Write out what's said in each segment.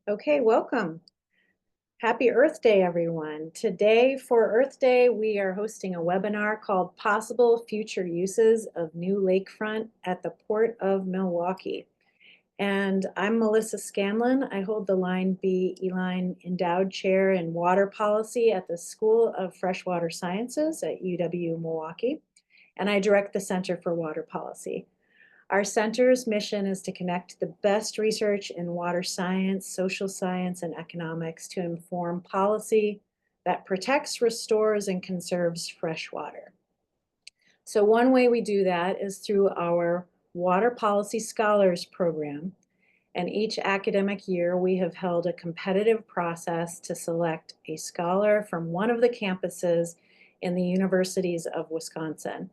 Okay, welcome. Happy Earth Day, everyone. Today for Earth Day, we are hosting a webinar called Possible Future Uses of New Lakefront at the Port of Milwaukee. And I'm Melissa Scanlon. I hold the Line B Eline Endowed Chair in Water Policy at the School of Freshwater Sciences at UW-Milwaukee, and I direct the Center for Water Policy. Our center's mission is to connect the best research in water science, social science, and economics to inform policy that protects, restores, and conserves fresh water. So one way we do that is through our Water Policy Scholars Program. And each academic year, we have held a competitive process to select a scholar from one of the campuses in the universities of Wisconsin.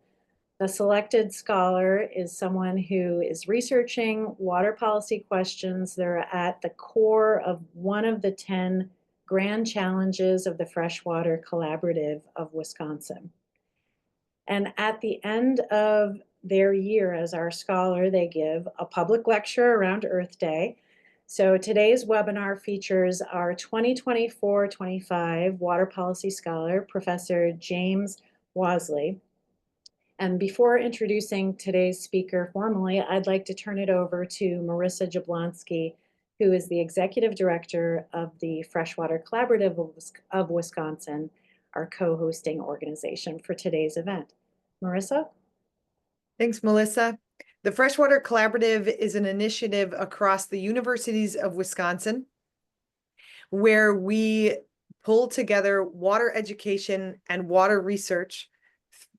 The selected scholar is someone who is researching water policy questions that are at the core of one of the 10 grand challenges of the Freshwater Collaborative of Wisconsin. And at the end of their year as our scholar, they give a public lecture around Earth Day. So today's webinar features our 2024-25 Water Policy Scholar, Professor James Wasley. And before introducing today's speaker formally, I'd like to turn it over to Marissa Jablonski, who is the Executive Director of the Freshwater Collaborative of Wisconsin, our co-hosting organization for today's event. Marissa? Thanks, Melissa. The Freshwater Collaborative is an initiative across the universities of Wisconsin where we pull together water education and water research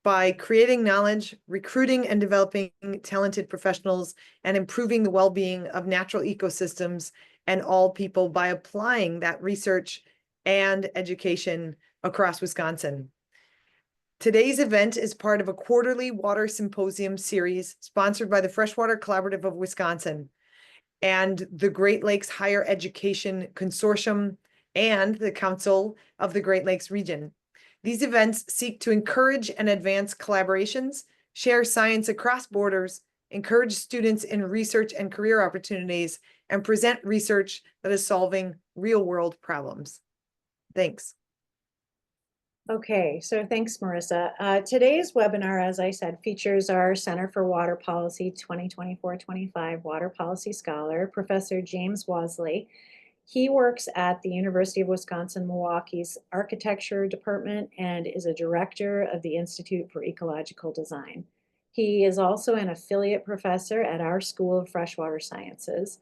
by creating knowledge, recruiting and developing talented professionals, and improving the well-being of natural ecosystems and all people by applying that research and education across Wisconsin. Today's event is part of a quarterly water symposium series sponsored by the Freshwater Collaborative of Wisconsin and the Great Lakes Higher Education Consortium and the Council of the Great Lakes Region. These events seek to encourage and advance collaborations, share science across borders, encourage students in research and career opportunities, and present research that is solving real-world problems. Thanks. Okay, so thanks, Marissa. Today's webinar, as I said, features our Center for Water Policy 2024-25 Water Policy Scholar, Professor James Wasley. He works at the University of Wisconsin-Milwaukee's Architecture Department and is a director of the Institute for Ecological Design. He is also an affiliate professor at our School of Freshwater Sciences.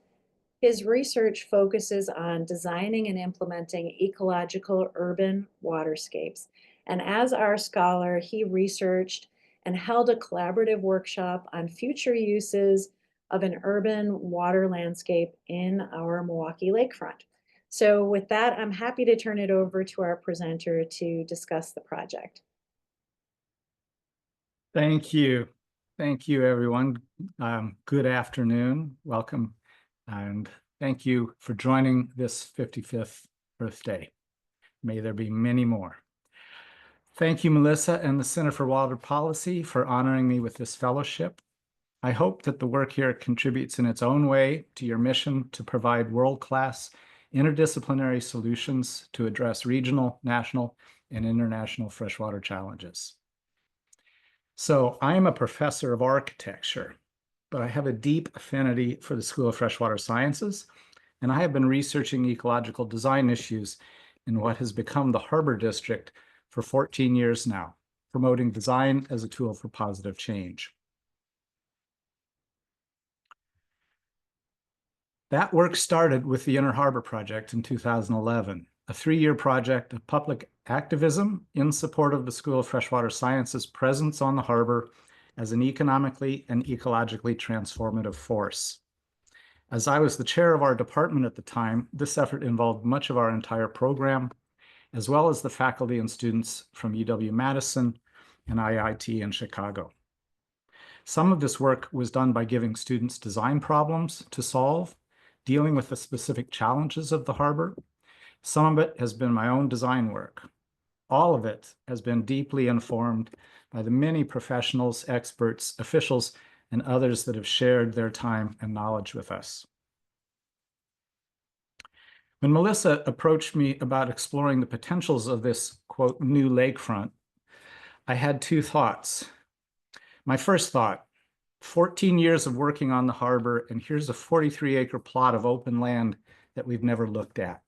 His research focuses on designing and implementing ecological urban waterscapes. And as our scholar, he researched and held a collaborative workshop on future uses of an urban water landscape in our Milwaukee lakefront. So with that, I'm happy to turn it over to our presenter to discuss the project. Thank you. Thank you, everyone. Good afternoon. Welcome. And thank you for joining this 55th Earth Day. May there be many more. Thank you, Melissa and the Center for Water Policy for honoring me with this fellowship. I hope that the work here contributes in its own way to your mission to provide world-class interdisciplinary solutions to address regional, national, and international freshwater challenges. So I am a professor of architecture, but I have a deep affinity for the School of Freshwater Sciences, and I have been researching ecological design issues in what has become the Harbor District for 14 years now, promoting design as a tool for positive change. That work started with the Inner Harbor Project in 2011, a 3-year project of public activism in support of the School of Freshwater Sciences' presence on the harbor as an economically and ecologically transformative force. As I was the chair of our department at the time, this effort involved much of our entire program, as well as the faculty and students from UW-Madison and IIT in Chicago. Some of this work was done by giving students design problems to solve, dealing with the specific challenges of the harbor. Some of it has been my own design work. All of it has been deeply informed by the many professionals, experts, officials, and others that have shared their time and knowledge with us. When Melissa approached me about exploring the potentials of this, quote, new lakefront, I had two thoughts. My first thought, 14 years of working on the harbor, and here's a 43-acre plot of open land that we've never looked at.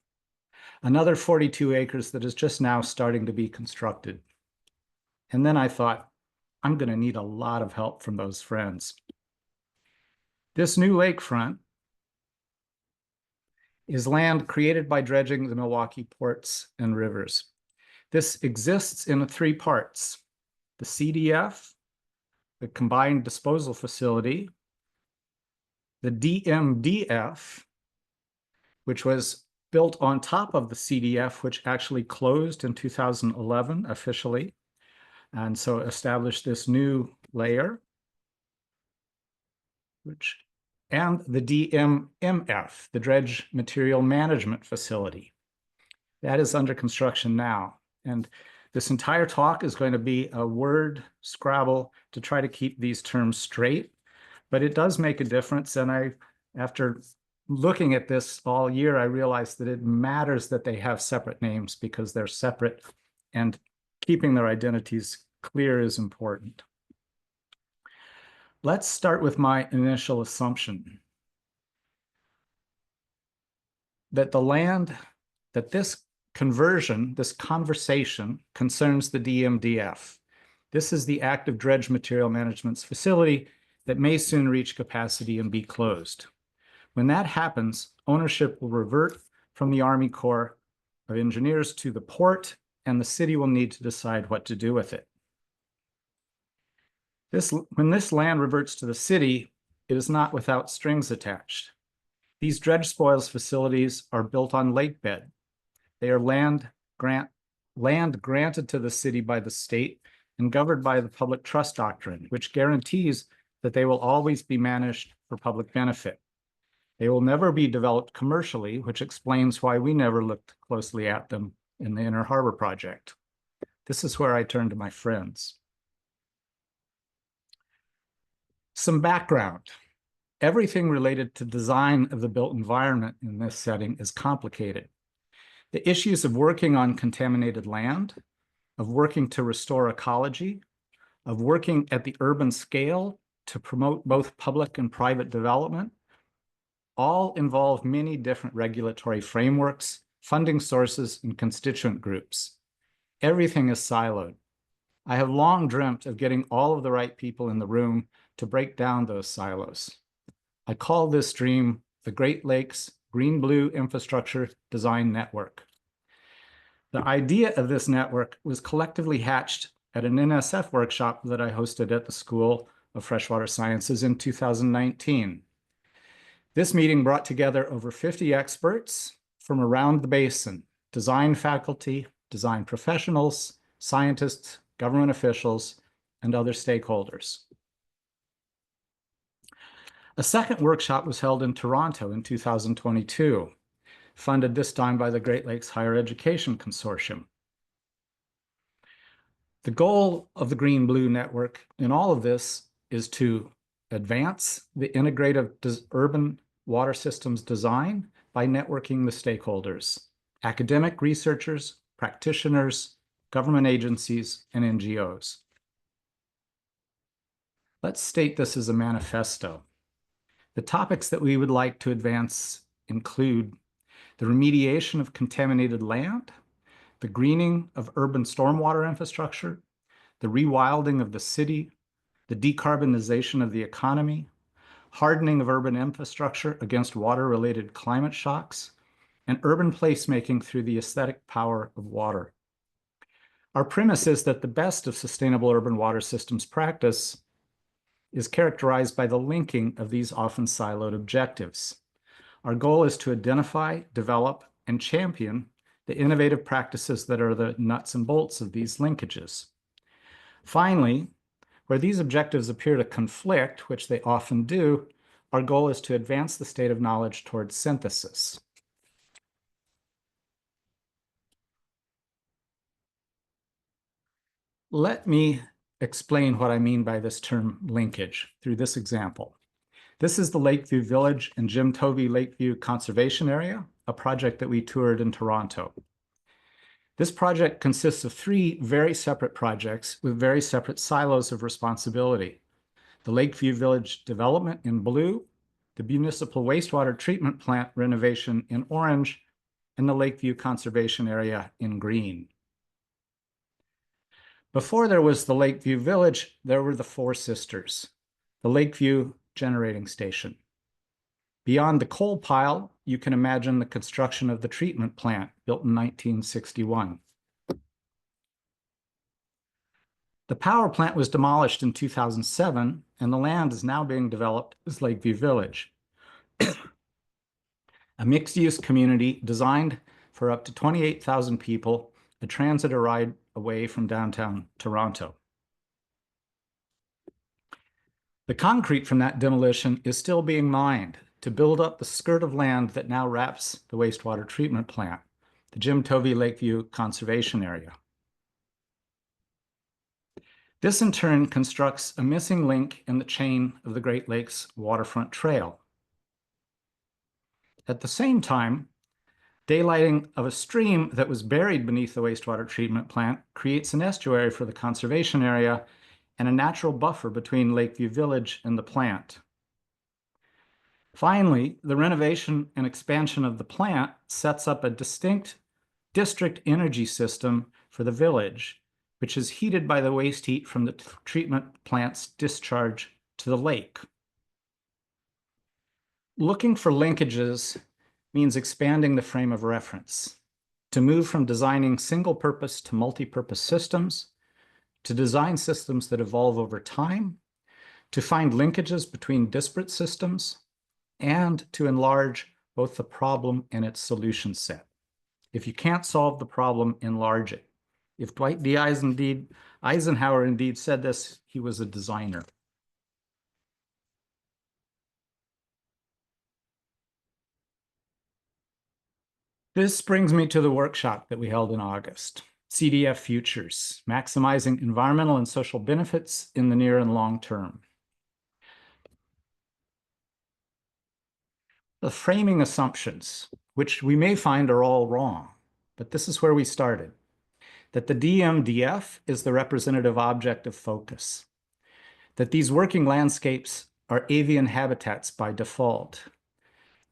Another 42 acres that is just now starting to be constructed. And then I thought, I'm going to need a lot of help from those friends. This new lakefront is land created by dredging the Milwaukee ports and rivers. This exists in three parts: the CDF, the Convened Disposal Facility, the DMDF, which was built on top of the CDF, which actually closed in 2011 officially, and so established this new layer, and the DMMF, the Dredged Material Management Facility. That is under construction now. And this entire talk is going to be a word scrabble to try to keep these terms straight, but it does make a difference. And after looking at this all year, I realized that it matters that they have separate names because they're separate, and keeping their identities clear is important. Let's start with my initial assumption that this conversion, this conversation concerns the DMDF. This is the active dredge material management facility that may soon reach capacity and be closed. When that happens, ownership will revert from the Army Corps of Engineers to the port, and the city will need to decide what to do with it. When this land reverts to the city, it is not without strings attached. These dredge spoils facilities are built on lake bed. They are land granted to the city by the state and governed by the public trust doctrine, which guarantees that they will always be managed for public benefit. They will never be developed commercially, which explains why we never looked closely at them in the Inner Harbor project. This is where I turn to my friends. Some background. Everything related to design of the built environment in this setting is complicated. The issues of working on contaminated land, of working to restore ecology, of working at the urban scale to promote both public and private development, all involve many different regulatory frameworks, funding sources, and constituent groups. Everything is siloed. I have long dreamt of getting all of the right people in the room to break down those silos. I call this dream the Great Lakes Green-Blue Infrastructure Design Network. The idea of this network was collectively hatched at an NSF workshop that I hosted at the School of Freshwater Sciences in 2019. This meeting brought together over 50 experts from around the basin, design faculty, design professionals, scientists, government officials, and other stakeholders. A second workshop was held in Toronto in 2022, funded this time by the Great Lakes Higher Education Consortium. The goal of the Green-Blue Network in all of this is to advance the integrative urban water systems design by networking the stakeholders, academic researchers, practitioners, government agencies, and NGOs. Let's state this as a manifesto. The topics that we would like to advance include the remediation of contaminated land, the greening of urban stormwater infrastructure, the rewilding of the city, the decarbonization of the economy, hardening of urban infrastructure against water-related climate shocks, and urban placemaking through the aesthetic power of water. Our premise is that the best of sustainable urban water systems practice is characterized by the linking of these often siloed objectives. Our goal is to identify, develop, and champion the innovative practices that are the nuts and bolts of these linkages. Finally, where these objectives appear to conflict, which they often do, our goal is to advance the state of knowledge towards synthesis. Let me explain what I mean by this term linkage through this example. This is the Lakeview Village and Jim Tovey Lakeview Conservation Area, a project that we toured in Toronto. This project consists of 3 very separate projects with very separate silos of responsibility. The Lakeview Village development in blue, the municipal wastewater treatment plant renovation in orange, and the Lakeview Conservation Area in green. Before there was the Lakeview Village, there were the 4 sisters, the Lakeview Generating Station. Beyond the coal pile, you can imagine the construction of the treatment plant built in 1961. The power plant was demolished in 2007, and the land is now being developed as Lakeview Village, a mixed-use community designed for up to 28,000 people, a transit ride away from downtown Toronto. The concrete from that demolition is still being mined to build up the skirt of land that now wraps the wastewater treatment plant, the Jim Tovey Lakeview Conservation Area. This in turn constructs a missing link in the chain of the Great Lakes Waterfront Trail. At the same time, daylighting of a stream that was buried beneath the wastewater treatment plant creates an estuary for the conservation area and a natural buffer between Lakeview Village and the plant. Finally, the renovation and expansion of the plant sets up a distinct district energy system for the village, which is heated by the waste heat from the treatment plant's discharge to the lake. Looking for linkages means expanding the frame of reference, to move from designing single-purpose to multi-purpose systems, to design systems that evolve over time, to find linkages between disparate systems, and to enlarge both the problem and its solution set. If you can't solve the problem, enlarge it. If Dwight D. Eisenhower indeed said this, he was a designer. This brings me to the workshop that we held in August, CDF Futures, Maximizing Environmental and Social Benefits in the Near and Long Term. The framing assumptions, which we may find are all wrong, but this is where we started, that the DMDF is the representative object of focus, that these working landscapes are avian habitats by default,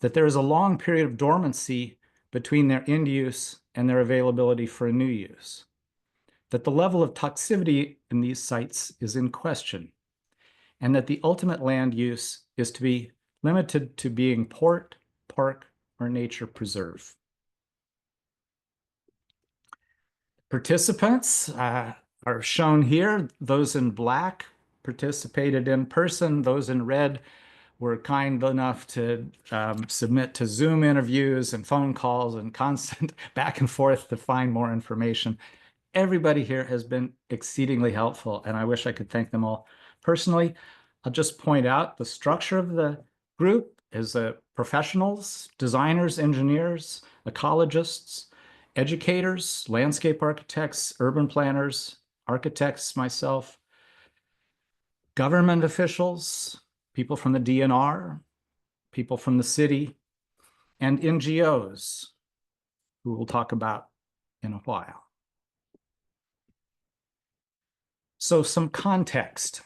that there is a long period of dormancy between their end use and their availability for a new use, that the level of toxicity in these sites is in question, and that the ultimate land use is to be limited to being port, park, or nature preserve. Participants are shown here. Those in black participated in person. Those in red were kind enough to submit to Zoom interviews and phone calls and constant back and forth to find more information. Everybody here has been exceedingly helpful, and I wish I could thank them all personally. I'll just point out the structure of the group is professionals, designers, engineers, ecologists, educators, landscape architects, urban planners, architects, myself, government officials, people from the DNR, people from the city, and NGOs, who we'll talk about in a while. So some context.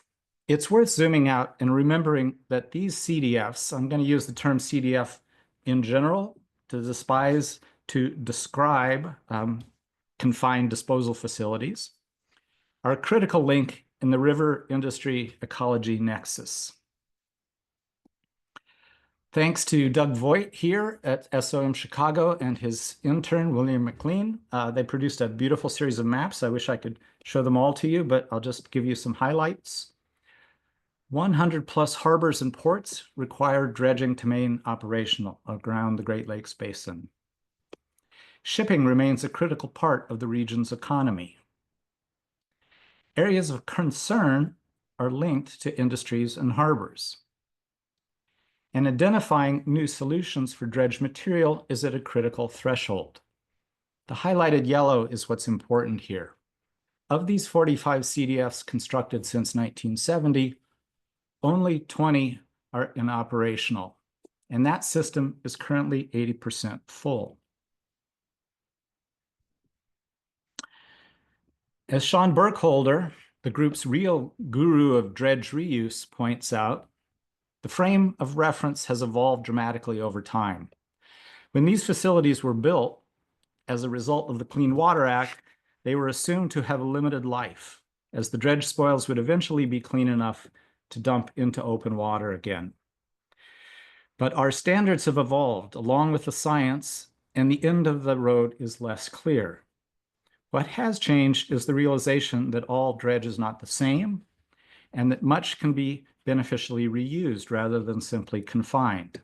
It's worth zooming out and remembering that these CDFs, I'm going to use the term CDF in general to describe confined disposal facilities, are a critical link in the river industry ecology nexus. Thanks to Doug Voigt here at SOM Chicago and his intern, William McLean. They produced a beautiful series of maps. I wish I could show them all to you, but I'll just give you some highlights. 100+ harbors and ports require dredging to remain operational around the Great Lakes Basin. Shipping remains a critical part of the region's economy. Areas of concern are linked to industries and harbors. And identifying new solutions for dredged material is at a critical threshold. The highlighted yellow is what's important here. Of these 45 CDFs constructed since 1970, only 20 are operational. and that system is currently 80% full. As Sean Burkholder, the group's real guru of dredge reuse, points out, the frame of reference has evolved dramatically over time. When these facilities were built, as a result of the Clean Water Act, they were assumed to have a limited life, as the dredge spoils would eventually be clean enough to dump into open water again. But our standards have evolved along with the science, and the end of the road is less clear. What has changed is the realization that all dredge is not the same, and that much can be beneficially reused rather than simply confined.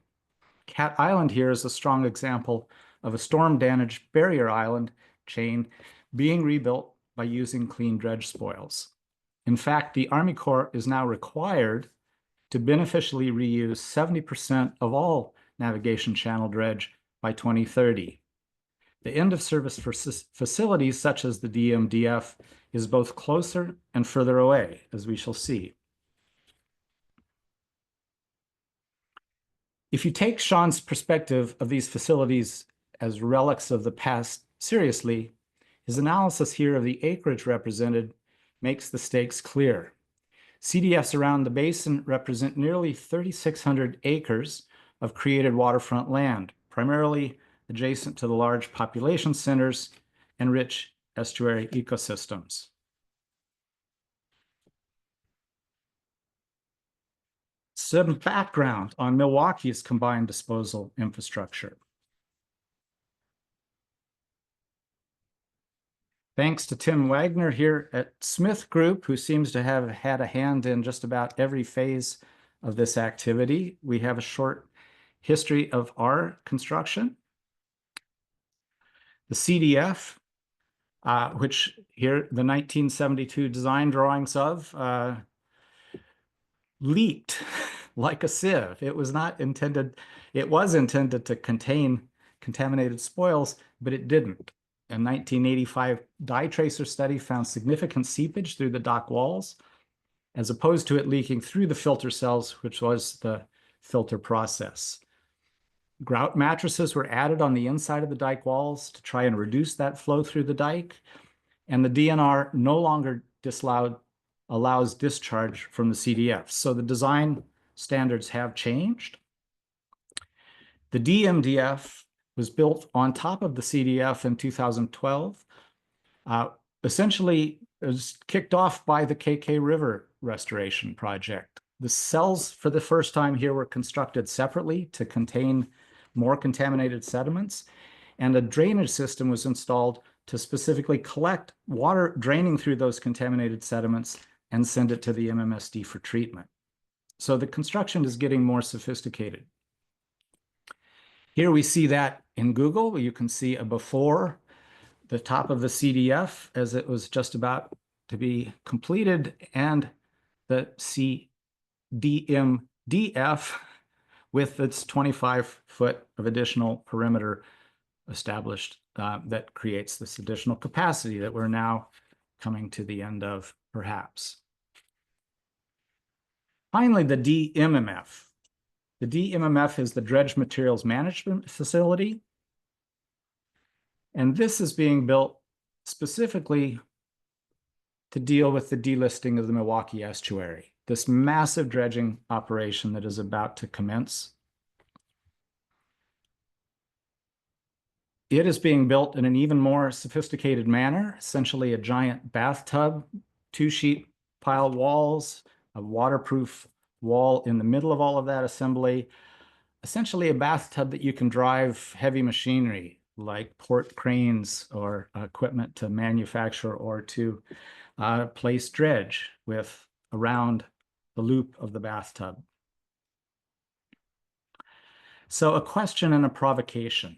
Cat Island here is a strong example of a storm-damaged barrier island chain being rebuilt by using clean dredge spoils. In fact, the Army Corps is now required to beneficially reuse 70% of all navigation channel dredge by 2030. The end of service for facilities such as the DMDF is both closer and further away, as we shall see. If you take Sean's perspective of these facilities as relics of the past seriously, his analysis here of the acreage represented makes the stakes clear. CDFs around the basin represent nearly 3,600 acres of created waterfront land, primarily adjacent to the large population centers and rich estuary ecosystems. Some background on Milwaukee's combined disposal infrastructure. Thanks to Tim Wagner here at Smith Group, who seems to have had a hand in just about every phase of this activity, we have a short history of our construction. The CDF, which here the 1972 design drawings of, leaked like a sieve. It was not intended, it was intended to contain contaminated spoils, but it didn't. A 1985 dye tracer study found significant seepage through the dock walls, as opposed to it leaking through the filter cells, which was the filter process. Grout mattresses were added on the inside of the dike walls to try and reduce that flow through the dike, and the DNR no longer allows discharge from the CDF. So the design standards have changed. The DMDF was built on top of the CDF in 2012. Essentially, it was kicked off by the KK River Restoration Project. The cells for the first time here were constructed separately to contain more contaminated sediments, and a drainage system was installed to specifically collect water draining through those contaminated sediments and send it to the MMSD for treatment. So the construction is getting more sophisticated. Here we see that in Google. You can see a before the top of the CDF as it was just about to be completed, and the CDMDF with its 25-foot of additional perimeter established that creates this additional capacity that we're now coming to the end of, perhaps. Finally, the DMMF. The DMMF is the Dredged Materials Management Facility. And this is being built specifically to deal with the delisting of the Milwaukee estuary, this massive dredging operation that is about to commence. It is being built in an even more sophisticated manner, essentially a giant bathtub, 2-sheet pile walls, a waterproof wall in the middle of all of that assembly, essentially a bathtub that you can drive heavy machinery like port cranes or equipment to manufacture or to place dredge with around the loop of the bathtub. So a question and a provocation.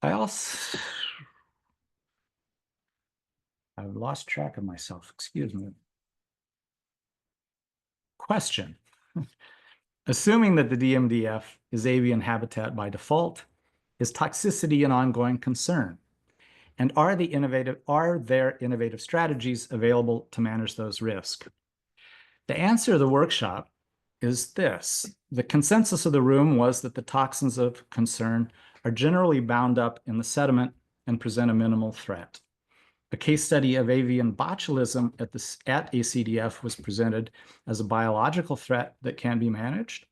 I've lost track of myself, excuse me. Question. Assuming that the DMDF is avian habitat by default, is toxicity an ongoing concern? And are there innovative strategies available to manage those risks? The answer to the workshop is this. The consensus of the room was that the toxins of concern are generally bound up in the sediment and present a minimal threat. A case study of avian botulism at ACDF was presented as a biological threat that can be managed.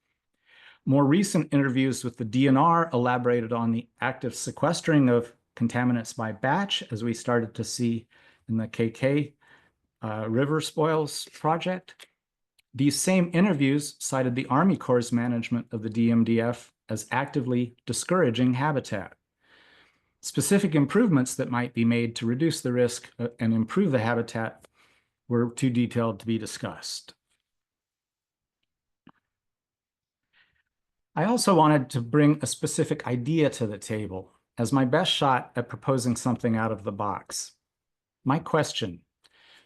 More recent interviews with the DNR elaborated on the active sequestering of contaminants by batch, as we started to see in the KK River Spoils project. These same interviews cited the Army Corps' management of the DMDF as actively discouraging habitat. Specific improvements that might be made to reduce the risk and improve the habitat were too detailed to be discussed. I also wanted to bring a specific idea to the table as my best shot at proposing something out of the box. My question: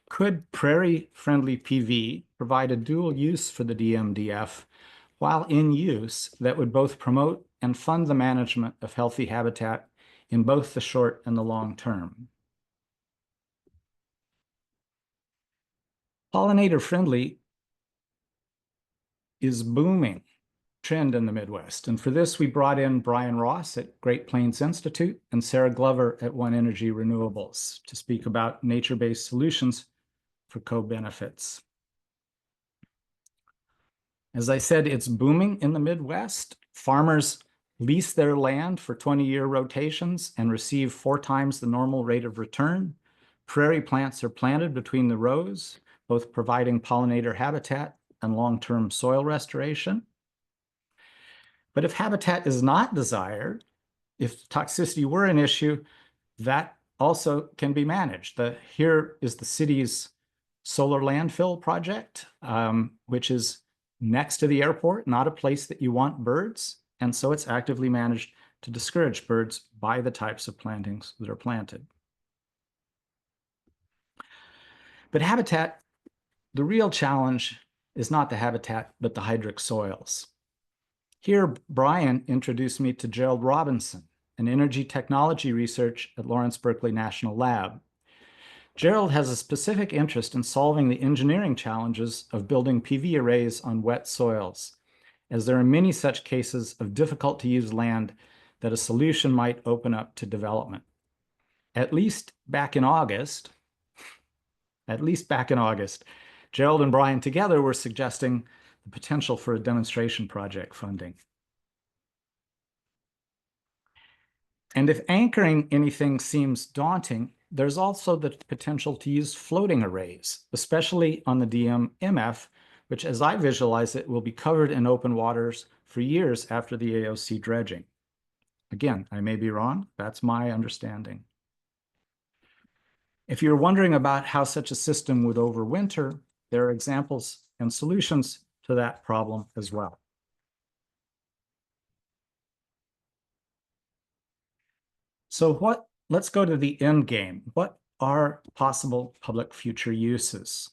could prairie-friendly PV provide a dual use for the DMDF while in use that would both promote and fund the management of healthy habitat in both the short and the long term? Pollinator-friendly is booming trend in the Midwest. And for this, we brought in Brian Ross at Great Plains Institute and Sarah Glover at One Energy Renewables to speak about nature-based solutions for co-benefits. As I said, it's booming in the Midwest. Farmers lease their land for 20-year rotations and receive 4 times the normal rate of return. Prairie plants are planted between the rows, both providing pollinator habitat and long-term soil restoration. But if habitat is not desired, if toxicity were an issue, that also can be managed. Here is the city's solar landfill project, which is next to the airport, not a place that you want birds. And so it's actively managed to discourage birds by the types of plantings that are planted. But habitat, the real challenge is not the habitat, but the hydric soils. Here, Brian introduced me to Gerald Robinson, an energy technology research at Lawrence Berkeley National Lab. Gerald has a specific interest in solving the engineering challenges of building PV arrays on wet soils, as there are many such cases of difficult to use land that a solution might open up to development. At least back in August, Gerald and Brian together were suggesting the potential for a demonstration project funding. And if anchoring anything seems daunting, there's also the potential to use floating arrays, especially on the DMF, which, as I visualize it, will be covered in open waters for years after the AOC dredging. Again, I may be wrong. That's my understanding. If you're wondering about how such a system would overwinter, there are examples and solutions to that problem as well. So let's go to the end game. What are possible public future uses?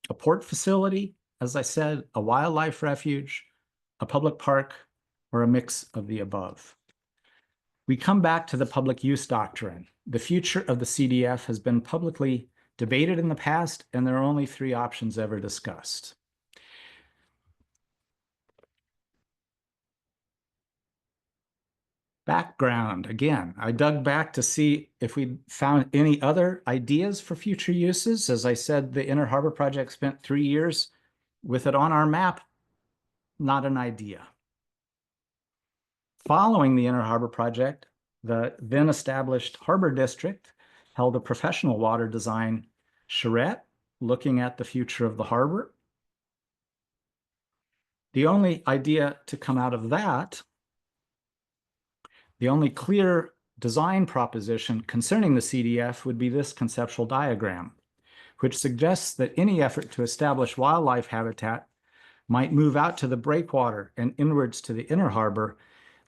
A port facility, as I said, a wildlife refuge, a public park, or a mix of the above. We come back to the public use doctrine. The future of the CDF has been publicly debated in the past, and there are only 3 options ever discussed. Background, again, I dug back to see if we found any other ideas for future uses. As I said, the Inner Harbor Project spent 3 years with it on our map, not an idea. Following the Inner Harbor Project, the then established Harbor District held a professional water design charrette looking at the future of the harbor. The only idea to come out of that, the only clear design proposition concerning the CDF would be this conceptual diagram, which suggests that any effort to establish wildlife habitat might move out to the breakwater and inwards to the inner harbor,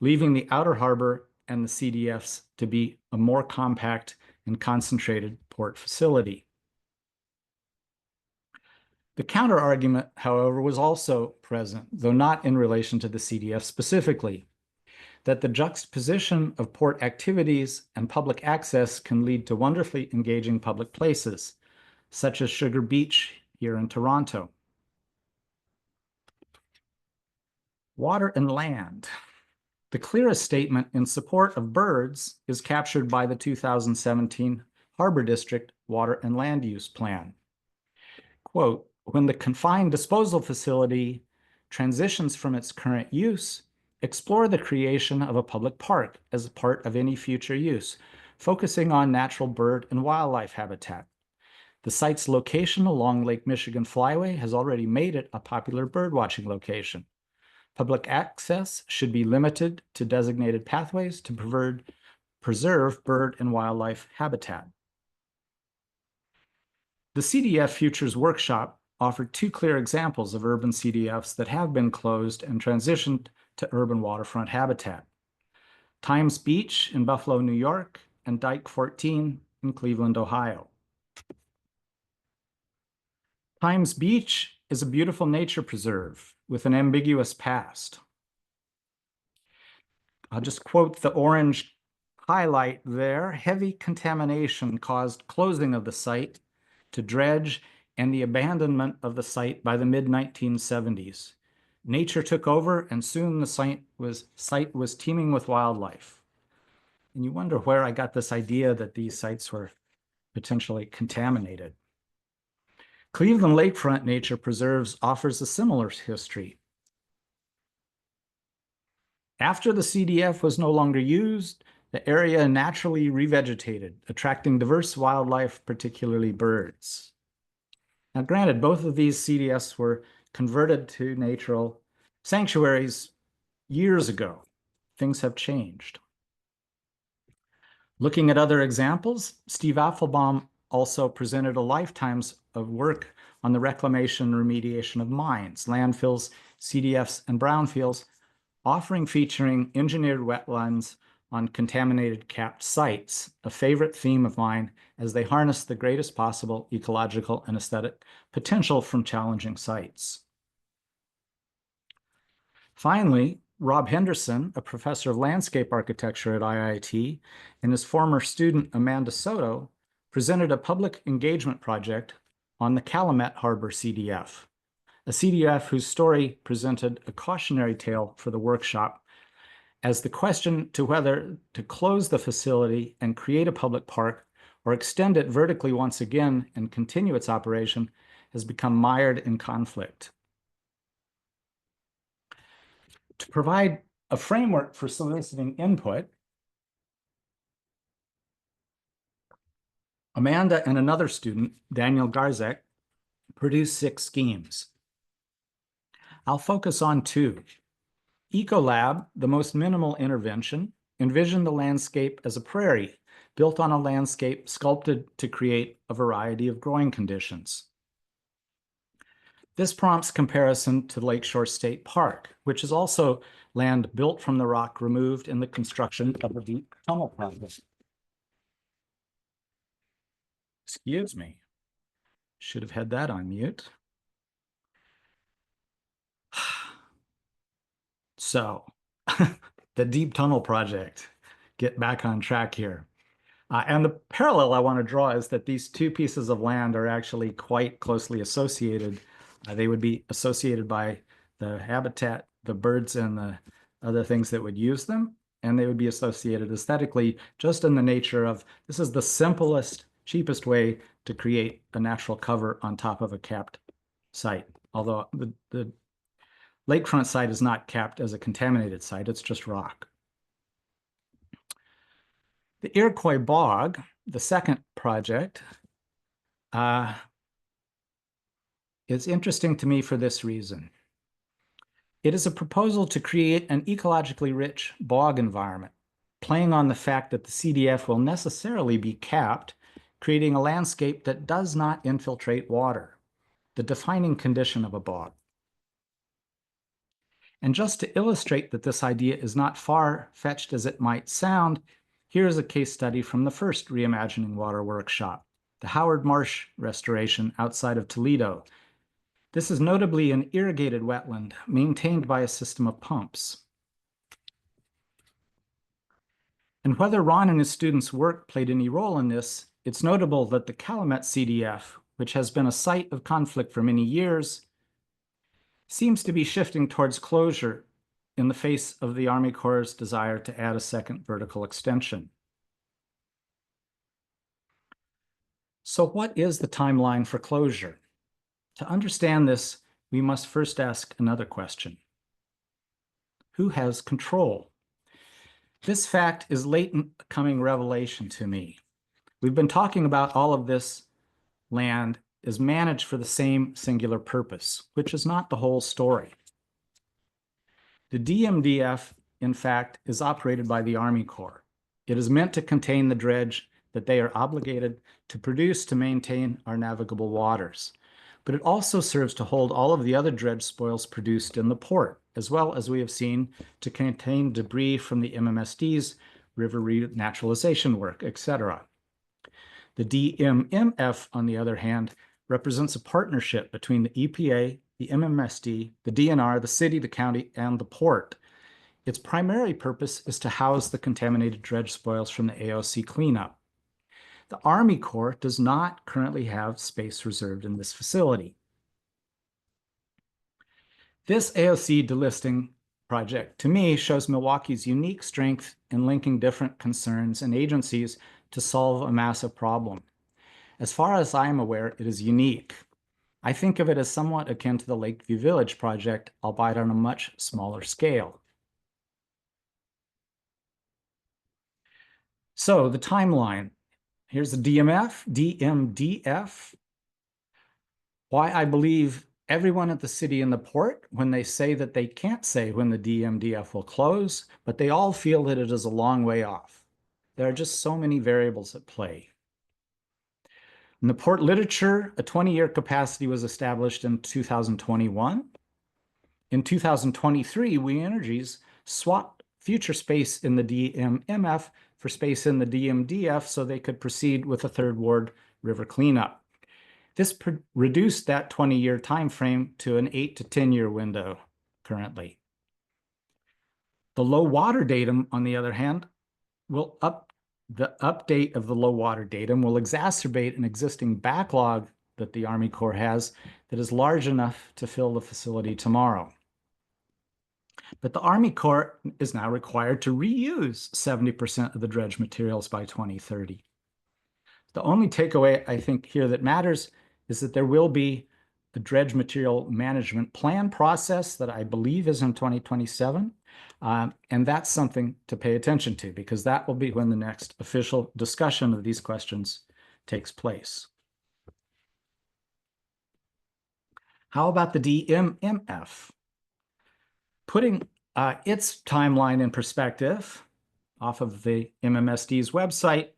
leaving the outer harbor and the CDFs to be a more compact and concentrated port facility. The counter-argument, however, was also present, though not in relation to the CDF specifically, that the juxtaposition of port activities and public access can lead to wonderfully engaging public places, such as Sugar Beach here in Toronto. Water and land. The clearest statement in support of birds is captured by the 2017 Harbor District Water and Land Use Plan. Quote, when the confined disposal facility transitions from its current use, explore the creation of a public park as a part of any future use, focusing on natural bird and wildlife habitat. The site's location along Lake Michigan Flyway has already made it a popular birdwatching location. Public access should be limited to designated pathways to preserve bird and wildlife habitat. The CDF Futures Workshop offered two clear examples of urban CDFs that have been closed and transitioned to urban waterfront habitat. Times Beach in Buffalo, New York, and Dyke 14 in Cleveland, Ohio. Times Beach is a beautiful nature preserve with an ambiguous past. I'll just quote the orange highlight there. Heavy contamination caused closing of the site to dredge and the abandonment of the site by the mid-1970s. Nature took over and soon the site was teeming with wildlife. And you wonder where I got this idea that these sites were potentially contaminated. Cleveland Lakefront Nature Preserves offers a similar history. After the CDF was no longer used, the area naturally revegetated, attracting diverse wildlife, particularly birds. Now, granted, both of these CDFs were converted to natural sanctuaries years ago. Things have changed. Looking at other examples, Steve Apfelbaum also presented a lifetimes of work on the reclamation and remediation of mines, landfills, CDFs, and brownfields, featuring engineered wetlands on contaminated capped sites, a favorite theme of mine as they harness the greatest possible ecological and aesthetic potential from challenging sites. Finally, Rob Henderson, a professor of landscape architecture at IIT, and his former student Amanda Soto presented a public engagement project on the Calumet Harbor CDF, a CDF whose story presented a cautionary tale for the workshop, as the question to whether to close the facility and create a public park or extend it vertically once again and continue its operation has become mired in conflict. To provide a framework for soliciting input, Amanda and another student, Daniel Garzek, produced 6 schemes. I'll focus on 2. Ecolab, the most minimal intervention, envisioned the landscape as a prairie built on a landscape sculpted to create a variety of growing conditions. This prompts comparison to Lakeshore State Park, which is also land built from the rock removed in the construction of the deep tunnel project. Excuse me. Should have had that on mute. So, the deep tunnel project, get back on track here. And the parallel I want to draw is that these two pieces of land are actually quite closely associated. They would be associated by the habitat, the birds, and the other things that would use them. And they would be associated aesthetically just in the nature of, this is the simplest, cheapest way to create a natural cover on top of a capped site. Although the lakefront site is not capped as a contaminated site, it's just rock. The Iroquois Bog, the second project, is interesting to me for this reason. It is a proposal to create an ecologically rich bog environment, playing on the fact that the CDF will necessarily be capped, creating a landscape that does not infiltrate water, the defining condition of a bog. And just to illustrate that this idea is not far-fetched as it might sound, here's a case study from the first Reimagining Water workshop, the Howard Marsh restoration outside of Toledo. This is notably an irrigated wetland maintained by a system of pumps. And whether Ron and his students' work played any role in this, it's notable that the Calumet CDF, which has been a site of conflict for many years, seems to be shifting towards closure in the face of the Army Corps' desire to add a second vertical extension. So what is the timeline for closure? To understand this, we must first ask another question. Who has control? This fact is latent coming revelation to me. We've been talking about all of this land is managed for the same singular purpose, which is not the whole story. The DMDF, in fact, is operated by the Army Corps. It is meant to contain the dredge that they are obligated to produce to maintain our navigable waters. But it also serves to hold all of the other dredge spoils produced in the port, as well as we have seen to contain debris from the MMSD's river renaturalization work, etc. The DMMF, on the other hand, represents a partnership between the EPA, the MMSD, the DNR, the city, the county, and the port. Its primary purpose is to house the contaminated dredge spoils from the AOC cleanup. The Army Corps does not currently have space reserved in this facility. This AOC delisting project, to me, shows Milwaukee's unique strength in linking different concerns and agencies to solve a massive problem. As far as I am aware, it is unique. I think of it as somewhat akin to the Lakeview Village project, albeit on a much smaller scale. So the timeline. Here's the DMDF. Why I believe everyone at the city and the port, when they say that they can't say when the DMDF will close, but they all feel that it is a long way off. There are just so many variables at play. In the port literature, a 20-year capacity was established in 2021. In 2023, We Energies swapped future space in the DMMF for space in the DMDF so they could proceed with a Third Ward river cleanup. This reduced that 20-year time frame to an 8 to 10-year window currently. The low water datum, on the other hand, the update of the low water datum will exacerbate an existing backlog that the Army Corps has that is large enough to fill the facility tomorrow. But the Army Corps is now required to reuse 70% of the dredge materials by 2030. The only takeaway I think here that matters is that there will be a dredge material management plan process that I believe is in 2027. And that's something to pay attention to because that will be when the next official discussion of these questions takes place. How about the DMMF? Putting its timeline in perspective off of the MMSD's website,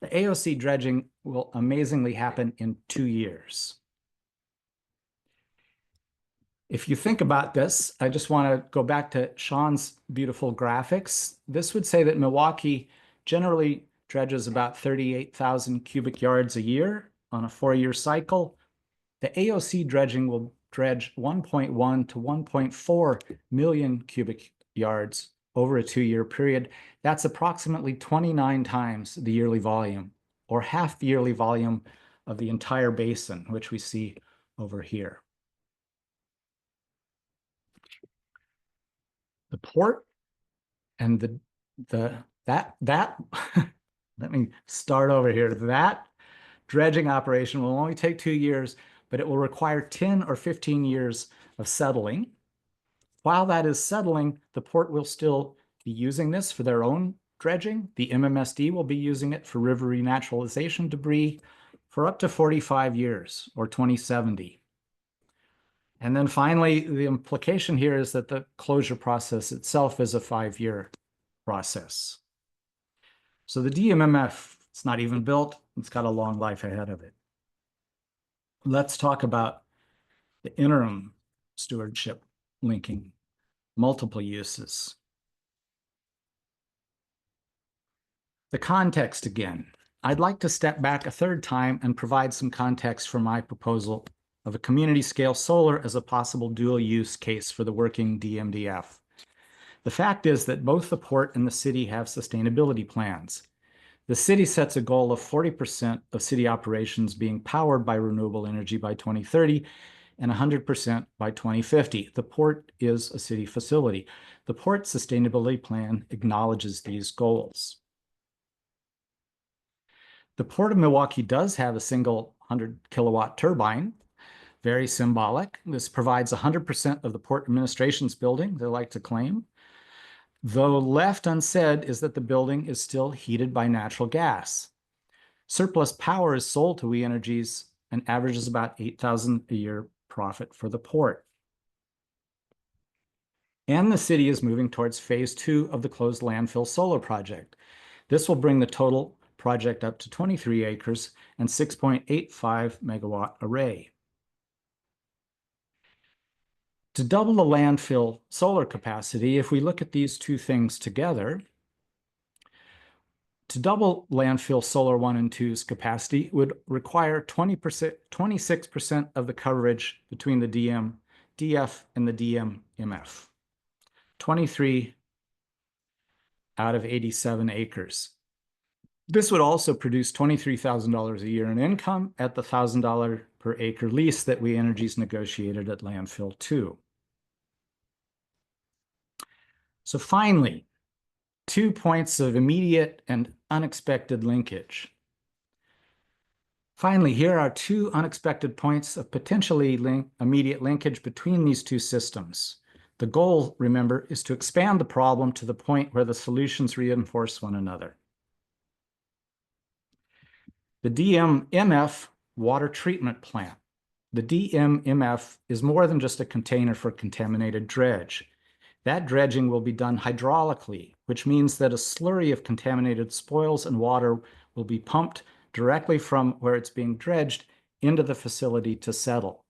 the AOC dredging will amazingly happen in 2 years. If you think about this, I just want to go back to Sean's beautiful graphics. This would say that Milwaukee generally dredges about 38,000 cubic yards a year on a 4-year cycle. The AOC dredging will dredge 1.1 to 1.4 million cubic yards over a 2-year period. That's approximately 29 times the yearly volume, or half the yearly volume of the entire basin, which we see over here. The port and that let me start over here. That dredging operation will only take 2 years, but it will require 10 or 15 years of settling. While that is settling, the port will still be using this for their own dredging. The MMSD will be using it for river renaturalization debris for up to 45 years, or 2070. And then finally, the implication here is that the closure process itself is a 5-year process. So the DMMF, it's not even built. It's got a long life ahead of it. Let's talk about the interim stewardship linking multiple uses. The context again. I'd like to step back a third time and provide some context for my proposal of a community scale solar as a possible dual use case for the working DMDF. The fact is that both the port and the city have sustainability plans. The city sets a goal of 40% of city operations being powered by renewable energy by 2030, and 100% by 2050. The port is a city facility. The port sustainability plan acknowledges these goals. The Port of Milwaukee does have a single 100-kilowatt turbine, very symbolic. This provides 100% of the port administration's building, they like to claim. Though left unsaid is that the building is still heated by natural gas. Surplus power is sold to We Energies and averages about $8,000 a year profit for the port. And the city is moving towards phase 2 of the closed landfill solar project. This will bring the total project up to 23 acres and 6.85 megawatt array. To double the landfill solar capacity, if we look at these two things together, to double landfill solar 1 and 2's capacity would require 26% of the coverage between the DF and the DMF. 23 out of 87 acres. This would also produce $23,000 a year in income at the $1,000 per acre lease that We Energies negotiated at landfill 2. So finally, 2 points of immediate and unexpected linkage. Finally, here are 2 unexpected points of potentially immediate linkage between these 2 systems. The goal, remember, is to expand the problem to the point where the solutions reinforce one another. The DMF water treatment plant. The DMF is more than just a container for contaminated dredge. That dredging will be done hydraulically, which means that a slurry of contaminated spoils and water will be pumped directly from where it's being dredged into the facility to settle.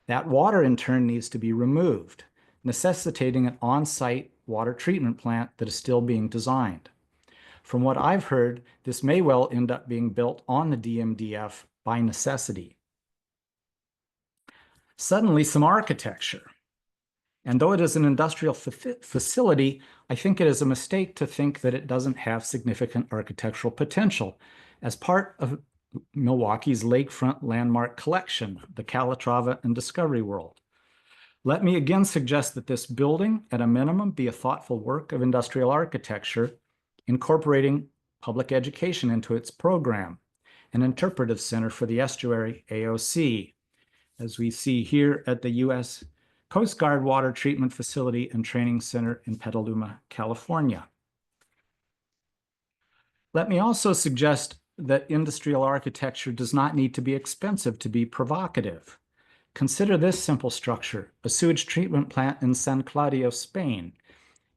That water, in turn, needs to be removed, necessitating an on-site water treatment plant that is still being designed. From what I've heard, this may well end up being built on the DMDF by necessity. Suddenly, some architecture. And though it is an industrial facility, I think it is a mistake to think that it doesn't have significant architectural potential. As part of Milwaukee's Lakefront landmark collection, the Calatrava and Discovery World. Let me again suggest that this building, at a minimum, be a thoughtful work of industrial architecture, incorporating public education into its program, an interpretive center for the estuary, AOC, as we see here at the U.S. Coast Guard Water Treatment Facility and Training Center in Petaluma, California. Let me also suggest that industrial architecture does not need to be expensive to be provocative. Consider this simple structure, a sewage treatment plant in San Claudio, Spain.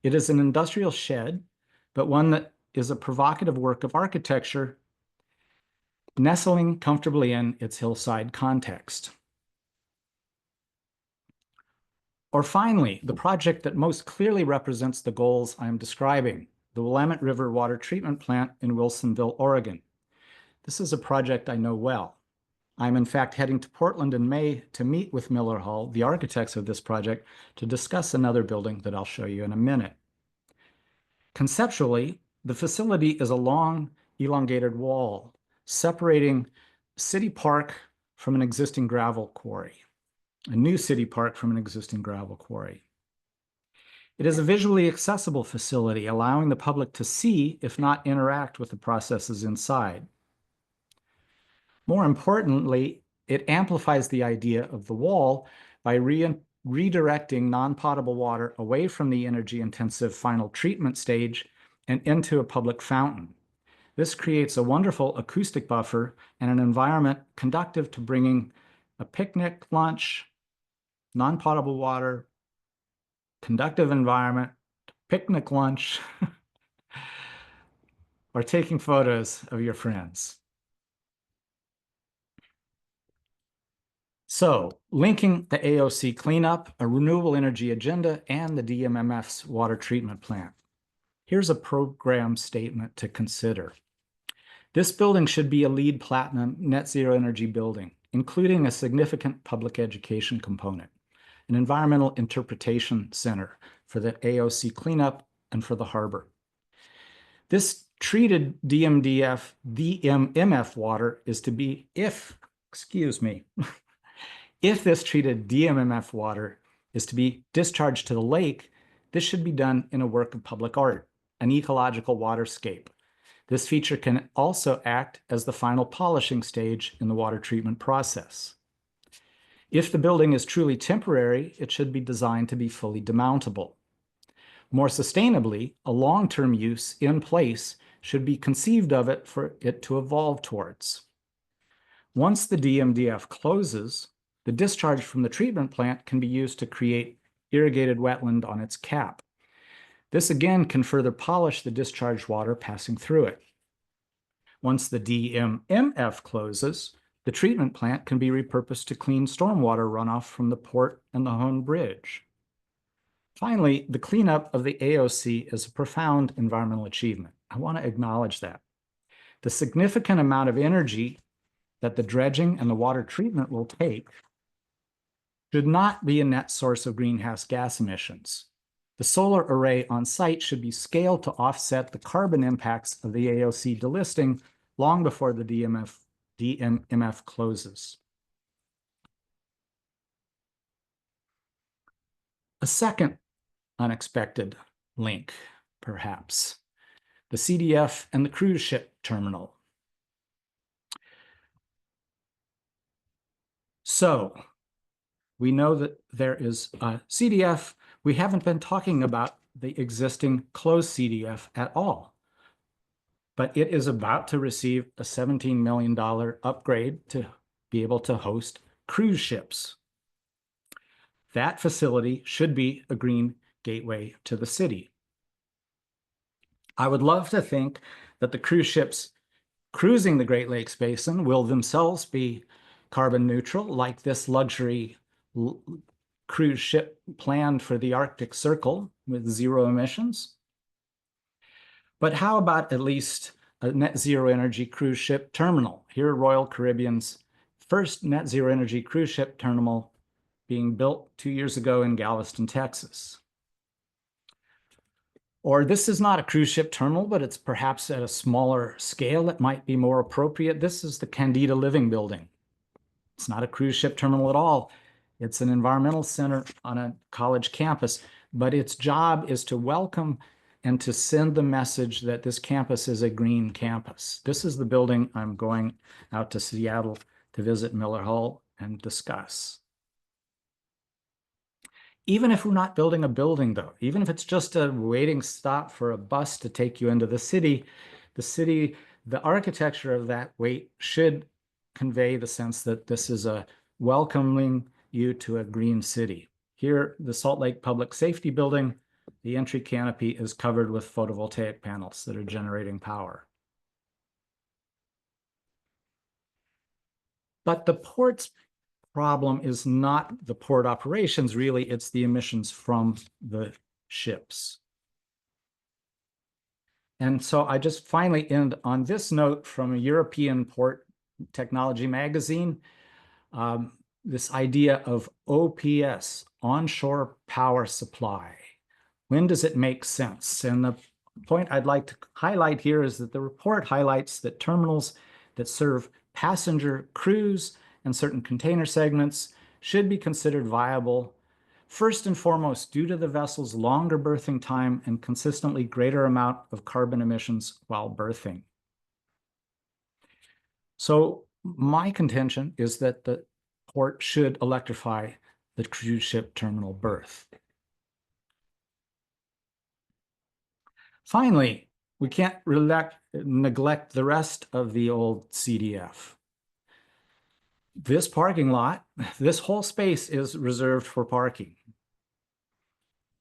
It is an industrial shed, but one that is a provocative work of architecture, nestling comfortably in its hillside context. Or finally, the project that most clearly represents the goals I am describing, the Willamette River Water Treatment Plant in Wilsonville, Oregon. This is a project I know well. I'm in fact heading to Portland in May to meet with Miller Hull, the architects of this project, to discuss another building that I'll show you in a minute. Conceptually, the facility is a long, elongated wall separating City Park from an existing gravel quarry, a new city park from an existing gravel quarry. It is a visually accessible facility, allowing the public to see, if not interact with the processes inside. More importantly, it amplifies the idea of the wall by redirecting non-potable water away from the energy-intensive final treatment stage and into a public fountain. This creates a wonderful acoustic buffer and an environment conducive to bringing a picnic, lunch, non-potable water, conductive environment, picnic lunch, or taking photos of your friends. So, linking the AOC cleanup, a renewable energy agenda, and the DMMF's water treatment plant. Here's a program statement to consider. This building should be a LEED Platinum net zero energy building, including a significant public education component, an environmental interpretation center for the AOC cleanup and for the harbor. This treated DMF water is to be, If this treated DMMF water is to be discharged to the lake, this should be done in a work of public art, an ecological waterscape. This feature can also act as the final polishing stage in the water treatment process. If the building is truly temporary, it should be designed to be fully demountable. More sustainably, a long-term use in place should be conceived of it for it to evolve towards. Once the DMDF closes, the discharge from the treatment plant can be used to create irrigated wetland on its cap. This again can further polish the discharged water passing through it. Once the DMMF closes, the treatment plant can be repurposed to clean stormwater runoff from the port and the Hone Bridge. Finally, the cleanup of the AOC is a profound environmental achievement. I want to acknowledge that. The significant amount of energy that the dredging and the water treatment will take should not be a net source of greenhouse gas emissions. The solar array on site should be scaled to offset the carbon impacts of the AOC delisting long before the DMMF closes. A second unexpected link, perhaps, the CDF and the cruise ship terminal. So we know that there is a CDF. We haven't been talking about the existing closed CDF at all, but it is about to receive a $17 million upgrade to be able to host cruise ships. That facility should be a green gateway to the city. I would love to think that the cruise ships cruising the Great Lakes Basin will themselves be carbon neutral, like this luxury cruise ship planned for the Arctic Circle with zero emissions. But how about at least a net zero energy cruise ship terminal? Here, Royal Caribbean's first net zero energy cruise ship terminal being built 2 years ago in Galveston, Texas. Or this is not a cruise ship terminal, but it's perhaps at a smaller scale. It might be more appropriate. This is the Candida Living Building. It's not a cruise ship terminal at all. It's an environmental center on a college campus, but its job is to welcome and to send the message that this campus is a green campus. This is the building I'm going out to Seattle to visit Miller Hull and discuss. Even if we're not building a building, though, even if it's just a waiting stop for a bus to take you into the city, the architecture of that wait should convey the sense that this is a welcoming you to a green city. Here, the Salt Lake Public Safety Building, the entry canopy is covered with photovoltaic panels that are generating power. But the port's problem is not the port operations, really, it's the emissions from the ships. And so I just finally end on this note from a European port technology magazine, this idea of OPS, onshore power supply. When does it make sense? And the point I'd like to highlight here is that the report highlights that terminals that serve passenger cruise and certain container segments should be considered viable, first and foremost, due to the vessel's longer berthing time and consistently greater amount of carbon emissions while berthing. So my contention is that the port should electrify the cruise ship terminal berth. Finally, we can't neglect the rest of the old CDF. This parking lot, this whole space is reserved for parking.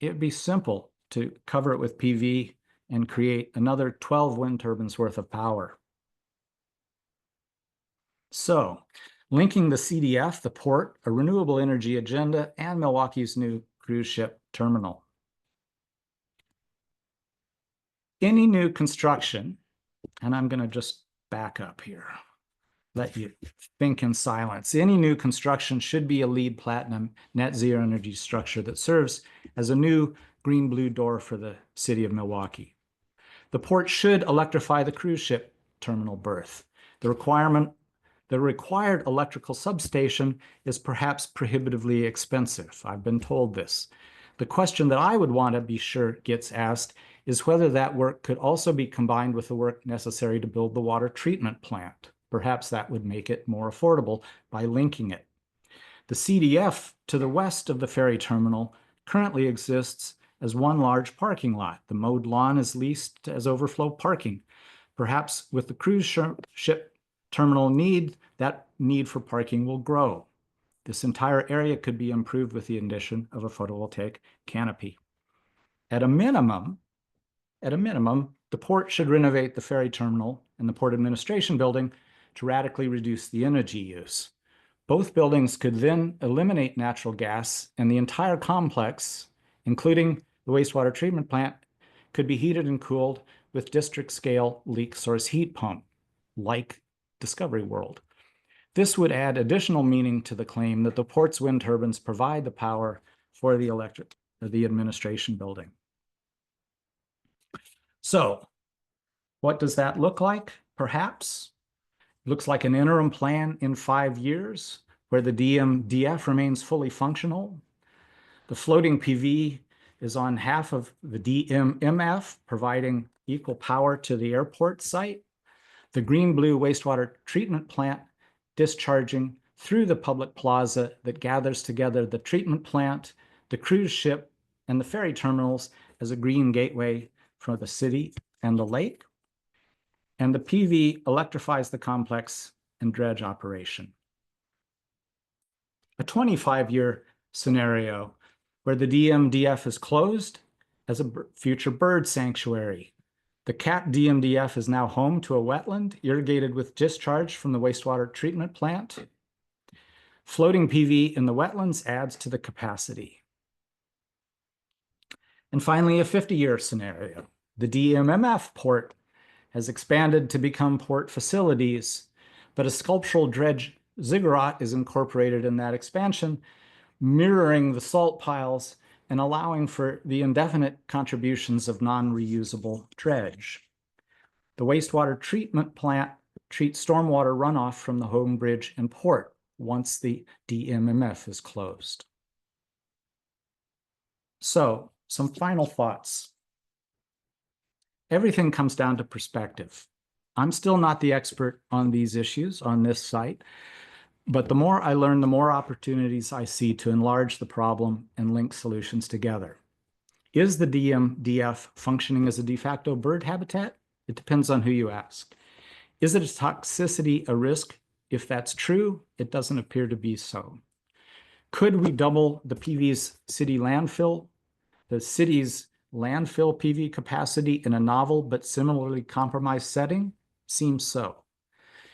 It'd be simple to cover it with PV and create another 12 wind turbines worth of power. So, linking the CDF, the port, a renewable energy agenda, and Milwaukee's new cruise ship terminal. Any new construction, and I'm going to just back up here, let you think in silence. Any new construction should be a LEED Platinum net zero energy structure that serves as a new green-blue door for the city of Milwaukee. The port should electrify the cruise ship terminal berth. The requirement The required electrical substation is perhaps prohibitively expensive. I've been told this. The question that I would want to be sure gets asked is whether that work could also be combined with the work necessary to build the water treatment plant. Perhaps that would make it more affordable by linking it. The CDF to the west of the ferry terminal currently exists as one large parking lot. The mowed lawn is leased as overflow parking. Perhaps with the cruise ship terminal that need for parking will grow. This entire area could be improved with the addition of a photovoltaic canopy. At a minimum, the port should renovate the ferry terminal and the port administration building to radically reduce the energy use. Both buildings could then eliminate natural gas, and the entire complex, including the wastewater treatment plant, could be heated and cooled with district-scale leak source heat pump, like Discovery World. This would add additional meaning to the claim that the port's wind turbines provide the power for the administration building. So, what does that look like? Perhaps looks like an interim plan in 5 years where the DMDF remains fully functional. The floating PV is on half of the DMMF, providing equal power to the airport site. The green-blue wastewater treatment plant discharging through the public plaza that gathers together the treatment plant, the cruise ship, and the ferry terminals as a green gateway for the city and the lake. And the PV electrifies the complex and dredge operation. A 25-year scenario where the DMDF is closed as a future bird sanctuary. The capped DMDF is now home to a wetland irrigated with discharge from the wastewater treatment plant. Floating PV in the wetlands adds to the capacity. And finally, a 50-year scenario. The DMMF port has expanded to become port facilities, but a sculptural dredge ziggurat is incorporated in that expansion, mirroring the salt piles and allowing for the indefinite contributions of non-reusable dredge. The wastewater treatment plant treats stormwater runoff from the home bridge and port once the DMMF is closed. So, some final thoughts. Everything comes down to perspective. I'm still not the expert on these issues on this site, but the more I learn, the more opportunities I see to enlarge the problem and link solutions together. Is the DMDF functioning as a de facto bird habitat? It depends on who you ask. Is it a toxicity a risk? If that's true, it doesn't appear to be so. Could we double the PV's city landfill, the city's landfill PV capacity in a novel but similarly compromised setting? Seems so.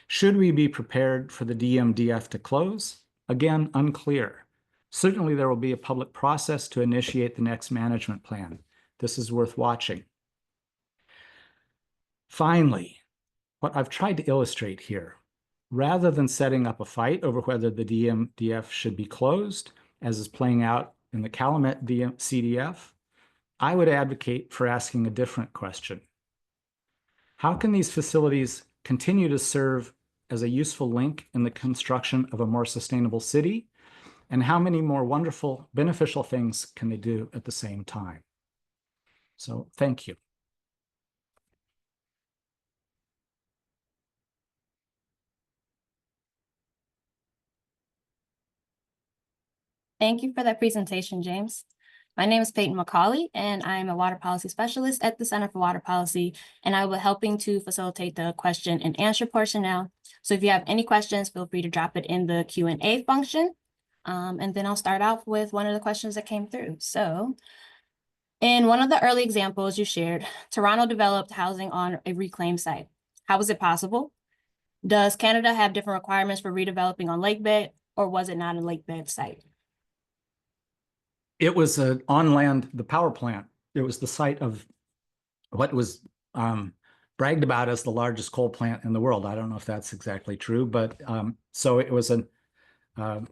Should we be prepared for the DMDF to close? Again, unclear. Certainly there will be a public process to initiate the next management plan. This is worth watching. Finally, what I've tried to illustrate here, rather than setting up a fight over whether the DMDF should be closed, as is playing out in the Calumet CDF, I would advocate for asking a different question. How can these facilities continue to serve as a useful link in the construction of a more sustainable city? And how many more wonderful, beneficial things can they do at the same time? So, thank you. Thank you for that presentation, James. My name is Peyton McCauley, and I'm a water policy specialist at the Center for Water Policy, and I will be helping to facilitate the question and answer portion now. So if you have any questions, feel free to drop it in the Q&A function, and then I'll start off with one of the questions that came through. So in one of the early examples you shared, Toronto developed housing on a reclaimed site. How was it possible? Does Canada have different requirements for redeveloping on lakebed, or was it not a lakebed site? It was on land, the power plant. It was the site of what was bragged about as the largest coal plant in the world. I don't know if that's exactly true, but so it was a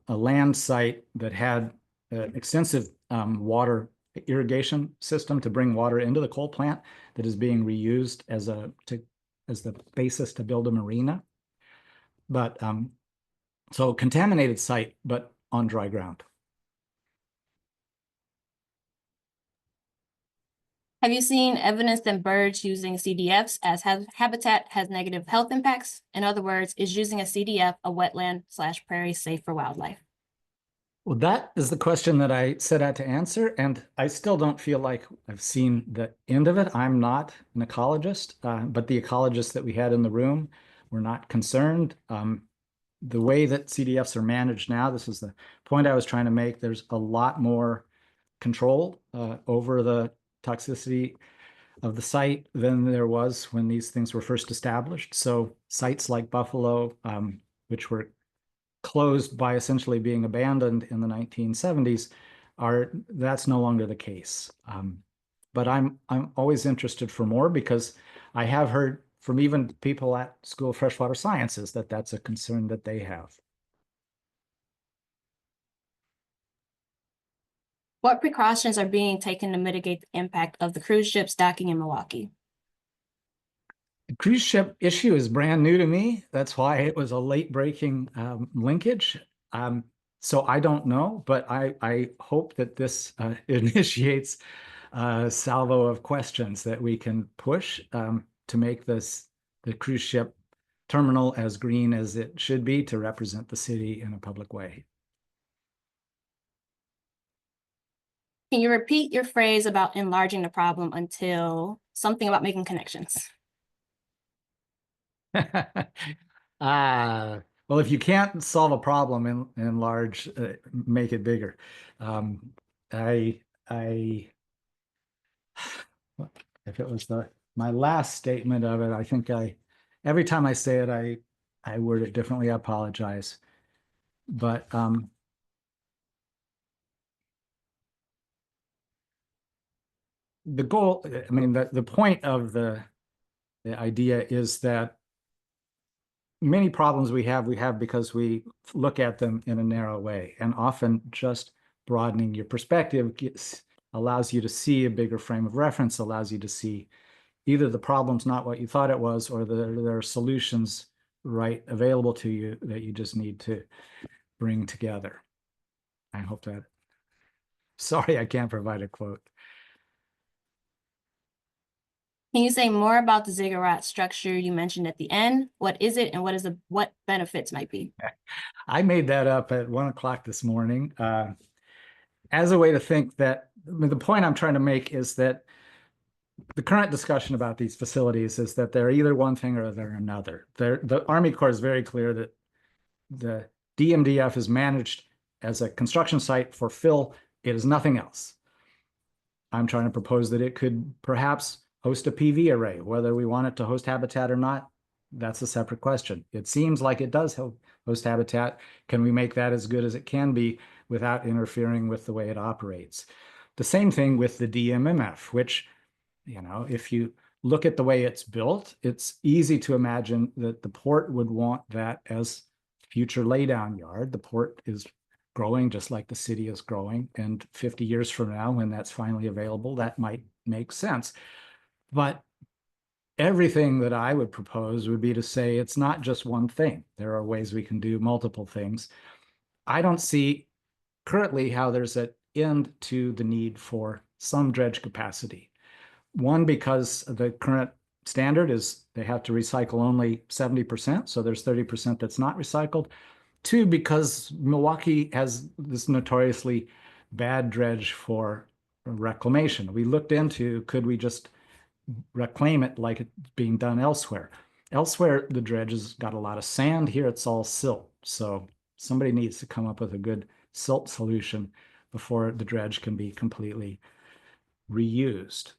land site that had an extensive water irrigation system to bring water into the coal plant that is being reused as the basis to build a marina. But so contaminated site, but on dry ground. Have you seen evidence that birds using CDFs as habitat has negative health impacts? In other words, is using a CDF a wetland/prairie safe for wildlife? Well, that is the question that I set out to answer, and I still don't feel like I've seen the end of it. I'm not an ecologist, but the ecologists that we had in the room were not concerned. The way that CDFs are managed now, this is the point I was trying to make, there's a lot more control over the toxicity of the site than there was when these things were first established. So sites like Buffalo, which were closed by essentially being abandoned in the 1970s, that's no longer the case. But I'm always interested for more, because I have heard from even people at School of Freshwater Sciences that that's a concern that they have. What precautions are being taken to mitigate the impact of the cruise ships docking in Milwaukee? The cruise ship issue is brand new to me. That's why it was a late breaking linkage. So I don't know, but I hope that this initiates a salvo of questions that we can push to make the cruise ship terminal as green as it should be to represent the city in a public way. Can you repeat your phrase about enlarging the problem until something about making connections? Well, if you can't solve a problem in large, make it bigger. If it was my last statement of it, I think every time I say it, I word it differently. I apologize. But the goal, I mean, the point of the idea is that many problems we have because we look at them in a narrow way, and often just broadening your perspective allows you to see a bigger frame of reference, allows you to see either the problem's not what you thought it was, or there are solutions right available to you that you just need to bring together. I hope that. Sorry, I can't provide a quote. Can you say more about the ziggurat structure you mentioned at the end? What is it, and what benefits might be? I made that up at 1 o'clock this morning as a way to think that, I mean, the point I'm trying to make is that the current discussion about these facilities is that they're either one thing or they're another. The Army Corps is very clear that the DMDF is managed as a construction site for fill. It is nothing else. I'm trying to propose that it could perhaps host a PV array. Whether we want it to host habitat or not, that's a separate question. It seems like it does host habitat. Can we make that as good as it can be without interfering with the way it operates? The same thing with the DMMF, which, you know, if you look at the way it's built, it's easy to imagine that the port would want that as future laydown yard. The port is growing just like the city is growing, and 50 years from now, when that's finally available, that might make sense. But everything that I would propose would be to say it's not just one thing. There are ways we can do multiple things. I don't see currently how there's an end to the need for some dredge capacity. One, because the current standard is they have to recycle only 70%, so there's 30% that's not recycled. Two, because Milwaukee has this notoriously bad dredge for reclamation. We looked into, could we just reclaim it like it's being done elsewhere? Elsewhere, the dredge has got a lot of sand. Here, it's all silt. So somebody needs to come up with a good silt solution before the dredge can be completely reused.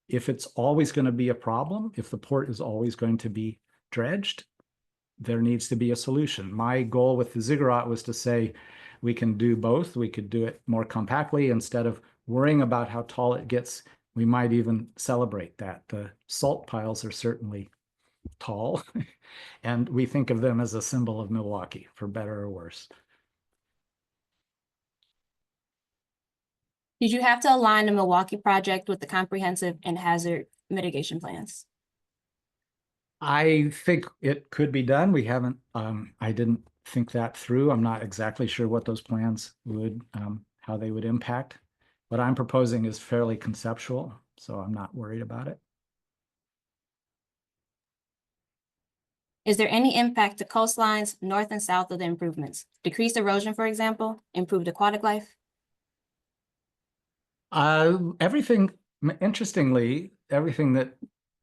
If it's always going to be a problem, if the port is always going to be dredged, there needs to be a solution. My goal with the ziggurat was to say we can do both. We could do it more compactly. Instead of worrying about how tall it gets, we might even celebrate that. The salt piles are certainly tall, and we think of them as a symbol of Milwaukee, for better or worse. Did you have to align the Milwaukee project with the comprehensive and hazard mitigation plans? I think it could be done. We haven't, I didn't think that through. I'm not exactly sure what those plans would, how they would impact. What I'm proposing is fairly conceptual, so I'm not worried about it. Is there any impact to coastlines north and south of the improvements? Decreased erosion, for example, improved aquatic life? Interestingly, everything that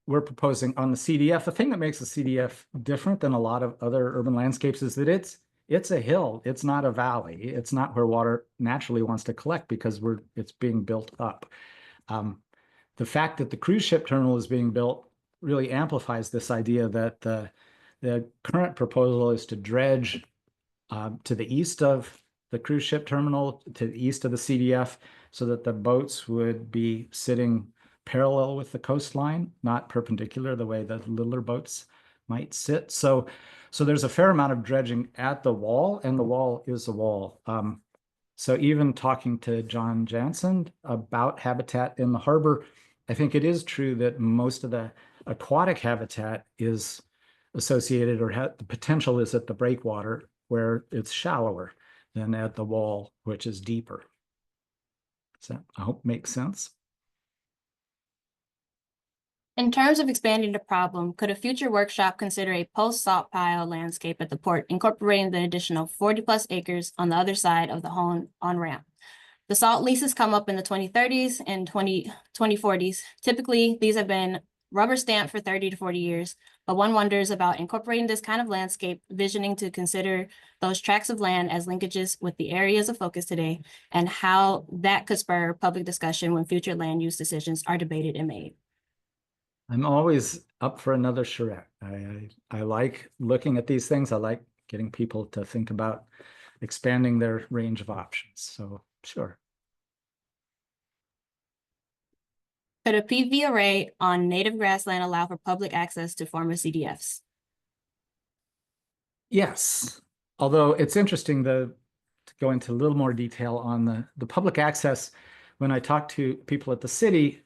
we're proposing on the CDF, the thing that makes the CDF different than a lot of other urban landscapes is that it's a hill. It's not a valley. It's not where water naturally wants to collect because it's being built up. The fact that the cruise ship terminal is being built really amplifies this idea that the current proposal is to dredge to the east of the cruise ship terminal, to the east of the CDF, so that the boats would be sitting parallel with the coastline, not perpendicular the way the littler boats might sit. So there's a fair amount of dredging at the wall, and the wall is a wall. So even talking to John Jansen about habitat in the harbor, I think it is true that most of the aquatic habitat is associated, or the potential is at the breakwater, where it's shallower than at the wall, which is deeper. So I hope makes sense. In terms of expanding the problem, could a future workshop consider a post-salt pile landscape at the port, incorporating the additional 40+ acres on the other side of the Hone on-ramp? The salt leases come up in the 2030s and 2040s. Typically, these have been rubber stamped for 30 to 40 years, but one wonders about incorporating this kind of landscape, visioning to consider those tracts of land as linkages with the areas of focus today, and how that could spur public discussion when future land use decisions are debated and made. I'm always up for another charrette. I like looking at these things. I like getting people to think about expanding their range of options. So sure. Could a PV array on native grassland allow for public access to former CDFs? Yes, although it's interesting to go into a little more detail on the public access. When I talk to people at the city,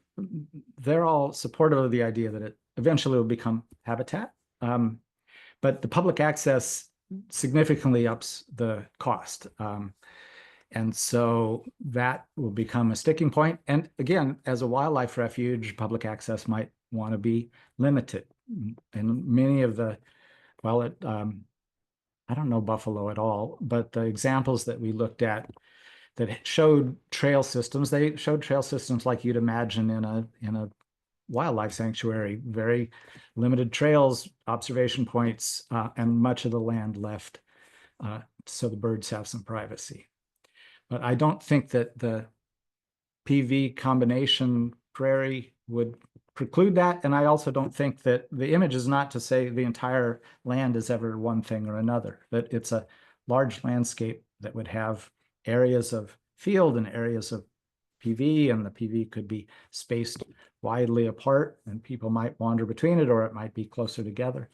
they're all supportive of the idea that it eventually will become habitat. But the public access significantly ups the cost. And so that will become a sticking point. And again, as a wildlife refuge, public access might want to be limited. And many of the, well, I don't know Buffalo at all, but the examples that we looked at that showed trail systems, they showed trail systems like you'd imagine in a wildlife sanctuary, very limited trails, observation points, and much of the land left so the birds have some privacy. But I don't think that the PV combination prairie would preclude that. And I also don't think that the image is not to say the entire land is ever one thing or another, that it's a large landscape that would have areas of field and areas of PV, and the PV could be spaced widely apart and people might wander between it, or it might be closer together.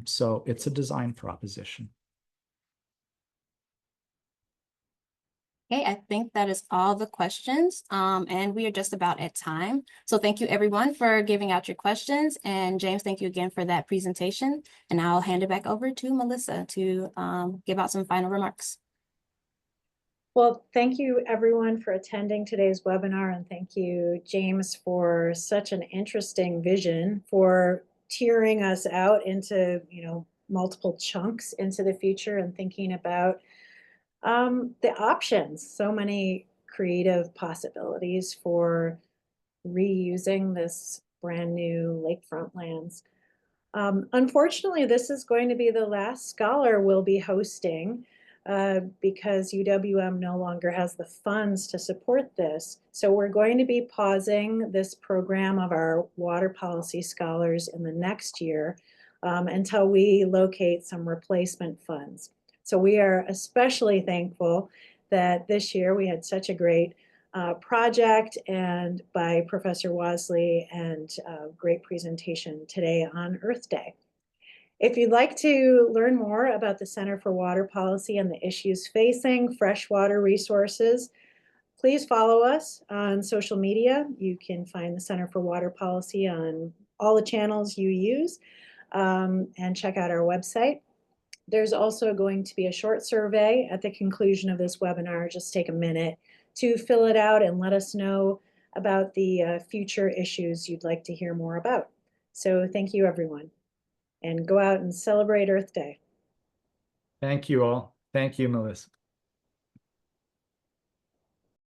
So it's a design proposition. Okay, I think that is all the questions, and we are just about at time. So thank you everyone for giving out your questions. And James, thank you again for that presentation. And I'll hand it back over to Melissa to give out some final remarks. Well, thank you everyone for attending today's webinar, and thank you, James, for such an interesting vision for tearing us out into, multiple chunks into the future and thinking about the options. So many creative possibilities for reusing this brand new lakefront lands. Unfortunately, this is going to be the last scholar we'll be hosting because UWM no longer has the funds to support this. So we're going to be pausing this program of our water policy scholars in the next year until we locate some replacement funds. So we are especially thankful that this year we had such a great project and by Professor Wasley and great presentation today on Earth Day. If you'd like to learn more about the Center for Water Policy and the issues facing freshwater resources, please follow us on social media. You can find the Center for Water Policy on all the channels you use. and check out our website. There's also going to be a short survey at the conclusion of this webinar. Just take a minute to fill it out and let us know about the future issues you'd like to hear more about. So thank you, everyone, and go out and celebrate Earth Day. Thank you all. Thank you, Melissa.